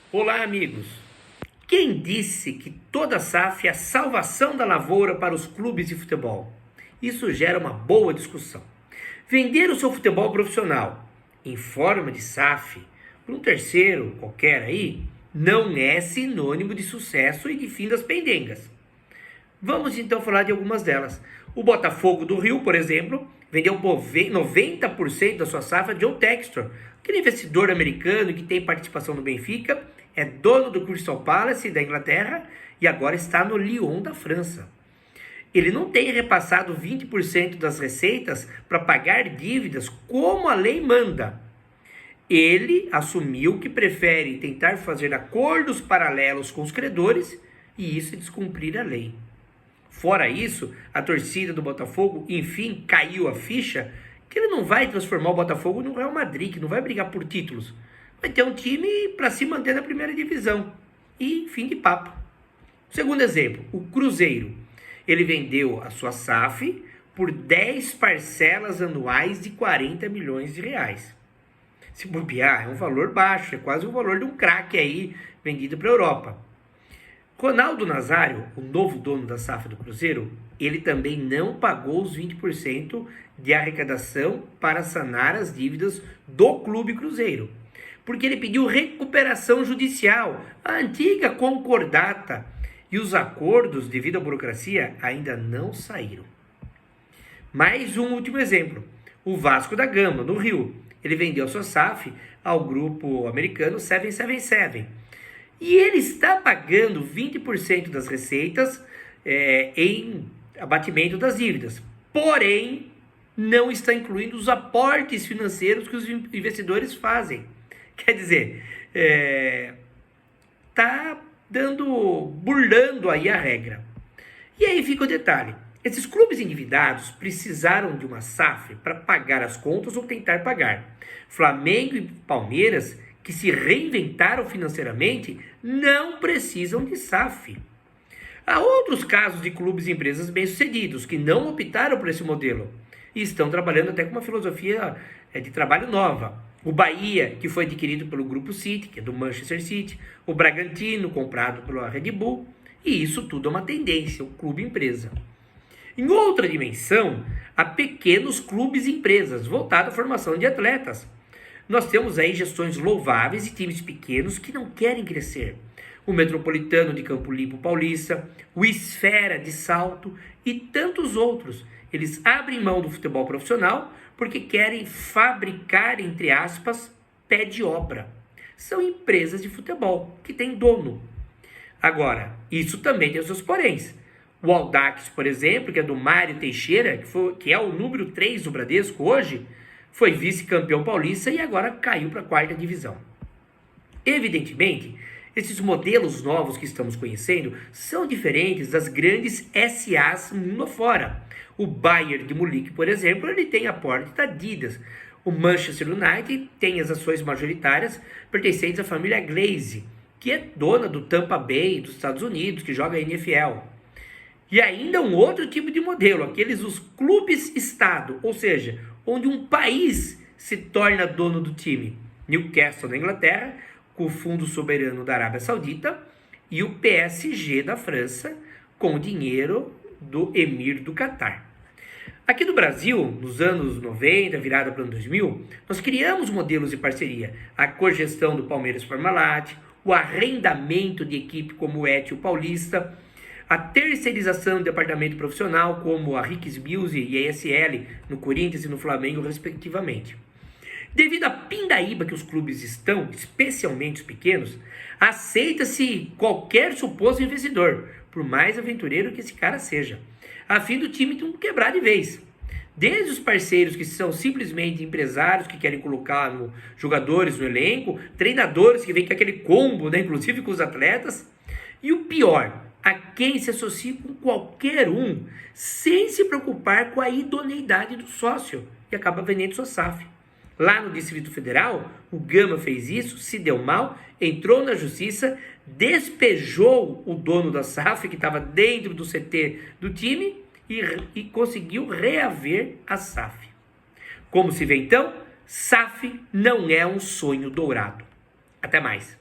Olá, amigos. Quem disse que toda SAF é a salvação da lavoura para os clubes de futebol? Isso gera uma boa discussão. Vender o seu futebol profissional em forma de SAF para um terceiro qualquer aí não é sinônimo de sucesso e de fim das pendengas. Vamos então falar de algumas delas. O Botafogo do Rio, por exemplo, vendeu 90% da sua SAF a Joe Textor, aquele investidor americano que tem participação no Benfica, é dono do Crystal Palace da Inglaterra e agora está no Lyon da França. Ele não tem repassado 20% das receitas para pagar dívidas como a lei manda. Ele assumiu que prefere tentar fazer acordos paralelos com os credores e isso é descumprir a lei. Fora isso, a torcida do Botafogo, enfim, caiu a ficha que ele não vai transformar o Botafogo no Real Madrid, que não vai brigar por títulos. Vai ter um time para se manter na primeira divisão. E fim de papo. Segundo exemplo, o Cruzeiro. Ele vendeu a sua SAF por 10 parcelas anuais de 40 milhões de reais. Se bobear, é um valor baixo, é quase o valor de um craque aí vendido para a Europa. Ronaldo Nazário, o novo dono da SAF do Cruzeiro, ele também não pagou os 20% de arrecadação para sanar as dívidas do Clube Cruzeiro, porque ele pediu recuperação judicial, a antiga concordata, e os acordos, devido à burocracia, ainda não saíram. Mais um último exemplo, o Vasco da Gama, no Rio, ele vendeu sua SAF ao grupo americano 777, e ele está pagando 20% das receitas em abatimento das dívidas. Porém, não está incluindo os aportes financeiros que os investidores fazem. Quer dizer, está burlando aí a regra. E aí fica o detalhe. Esses clubes endividados precisaram de uma SAF para pagar as contas ou tentar pagar. Flamengo e Palmeiras, que se reinventaram financeiramente, não precisam de SAF. Há outros casos de clubes e empresas bem-sucedidos que não optaram por esse modelo e estão trabalhando até com uma filosofia de trabalho nova. O Bahia, que foi adquirido pelo Grupo City, que é do Manchester City, o Bragantino, comprado pela Red Bull, e isso tudo é uma tendência, o clube-empresa. Em outra dimensão, há pequenos clubes e empresas voltados à formação de atletas. Nós temos aí gestões louváveis e times pequenos que não querem crescer. O Metropolitano de Campo Limpo Paulista, o Esfera de Salto e tantos outros. Eles abrem mão do futebol profissional porque querem fabricar, entre aspas, pé de obra. São empresas de futebol que têm dono. Agora, isso também tem os seus poréns. O Audax, por exemplo, que é do Mário Teixeira, que é o número 3 do Bradesco hoje, foi vice-campeão paulista e agora caiu para a 4ª divisão. Evidentemente, esses modelos novos que estamos conhecendo são diferentes das grandes SAs mundo afora. O Bayern de Munique, por exemplo, ele tem aporte da Adidas. O Manchester United tem as ações majoritárias pertencentes à família Glaze, que é dona do Tampa Bay dos Estados Unidos, que joga a NFL. E ainda um outro tipo de modelo, aqueles os clubes-estado, ou seja, onde um país se torna dono do time. Newcastle na Inglaterra, com o Fundo Soberano da Arábia Saudita, e o PSG da França, com o dinheiro do Emir do Catar. Aqui no Brasil, nos anos 90, virada para o ano 2000, nós criamos modelos de parceria. A cogestão do Palmeiras Parmalat, o arrendamento de equipe como o Étio Paulista, a terceirização do departamento profissional, como a Ricks Muse e a ESL, no Corinthians e no Flamengo, respectivamente. Devido à pindaíba que os clubes estão, especialmente os pequenos, aceita-se qualquer suposto investidor, por mais aventureiro que esse cara seja, a fim do time não quebrar de vez. Desde os parceiros que são simplesmente empresários que querem colocar jogadores no elenco, treinadores que vêm com aquele combo, inclusive com os atletas, e o pior, a quem se associa com qualquer um, sem se preocupar com a idoneidade do sócio, e acaba vendendo sua SAF. Lá no Distrito Federal, o Gama fez isso, se deu mal, entrou na justiça, despejou o dono da SAF, que estava dentro do CT do time, e conseguiu reaver a SAF. Como se vê então, SAF não é um sonho dourado. Até mais.